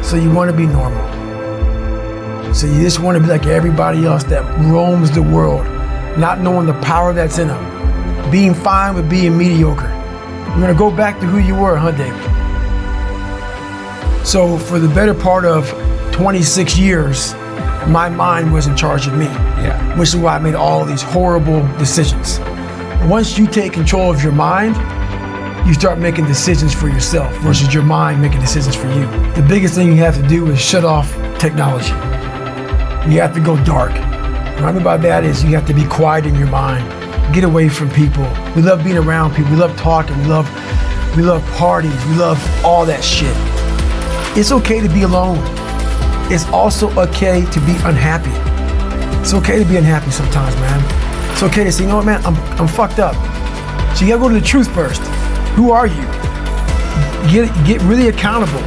So you want to be normal. So you just want to be like everybody else that roams the world, not knowing the power that's in them. Being fine with being mediocre. You're going to go back to who you were, huh, David? So for the better part of 26 years, my mind was in charge of me. Yeah. Which is why I made all these horrible decisions. Once you take control of your mind, you start making decisions for yourself versus your mind making decisions for you. The biggest thing you have to do is shut off technology. You have to go dark. What I mean by that is you have to be quiet in your mind. Get away from people. We love being around people. We love talking. We love parties. We love all that shit. It's okay to be alone. It's also okay to be unhappy. It's okay to be unhappy sometimes, man. It's okay to say, you know what, man, I'm fucked up. So you gotta go to the truth first. Who are you? Get really accountable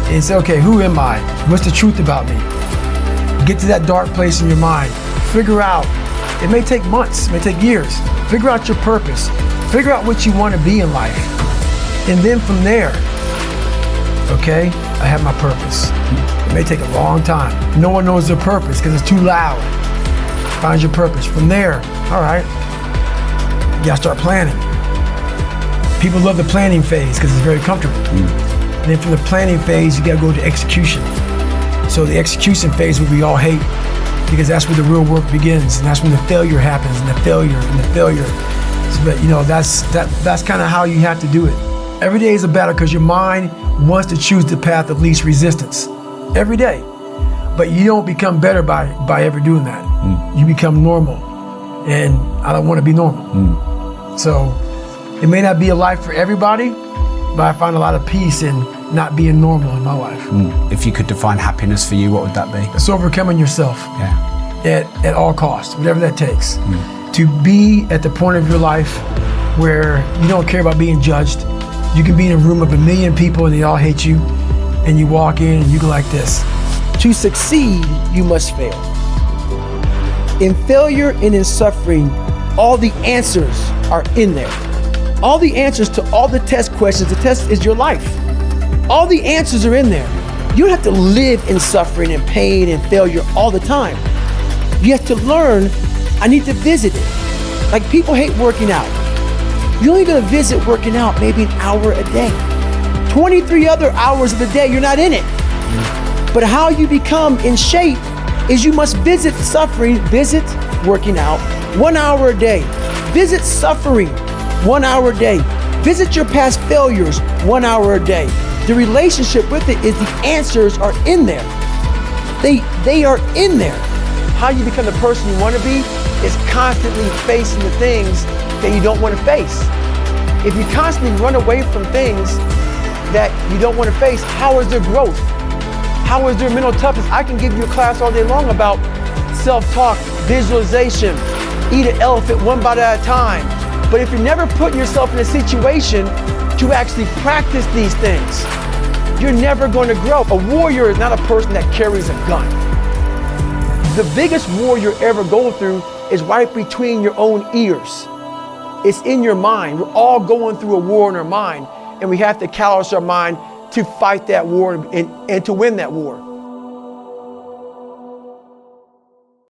and say, okay, who am I? What's the truth about me? Get to that dark place in your mind. Figure out, it may take months, it may take years. Figure out your purpose. Figure out what you want to be in life. And then from there, okay, I have my purpose. It may take a long time. No one knows their purpose because it's too loud. Find your purpose. From there, all right, you gotta start planning. People love the planning phase because it's very comfortable. And then from the planning phase, you gotta go to execution. So the execution phase we all hate because that's where the real work begins, and that's when the failure happens, and the failure. But you know, that's kind of how you have to do it. Every day is a battle because your mind wants to choose the path of least resistance. Every day. But you don't become better by ever doing that. You become normal. And I don't want to be normal. So it may not be a life for everybody, but I find a lot of peace in not being normal in my life. If you could define happiness for you, what would that be? It's overcoming yourself. Yeah. At all costs, whatever that takes. To be at the point of your life where you don't care about being judged. You can be in a room of 1 million people and they all hate you, and you walk in and you go like this. To succeed, you must fail. In failure and in suffering, all the answers are in there. All the answers to all the test questions. The test is your life. All the answers are in there. You don't have to live in suffering and pain and failure all the time. You have to learn, I need to visit it. Like people hate working out. You're only gonna visit working out maybe an hour a day. 23 other hours of the day, you're not in it. But how you become in shape is you must visit suffering, visit working out 1 hour a day. Visit suffering 1 hour a day. Visit your past failures 1 hour a day. The relationship with it is the answers are in there. They are in there. How you become the person you want to be is constantly facing the things that you don't want to face. If you constantly run away from things that you don't want to face, how is there growth? How is there mental toughness? I can give you a class all day long about self-talk, visualization, eat an elephant one bite at a time. But if you're never putting yourself in a situation to actually practice these things, you're never going to grow. A warrior is not a person that carries a gun. The biggest war you'll ever go through is right between your own ears. It's in your mind. We're all going through a war in our mind, and we have to callous our mind to fight that war and to win that war.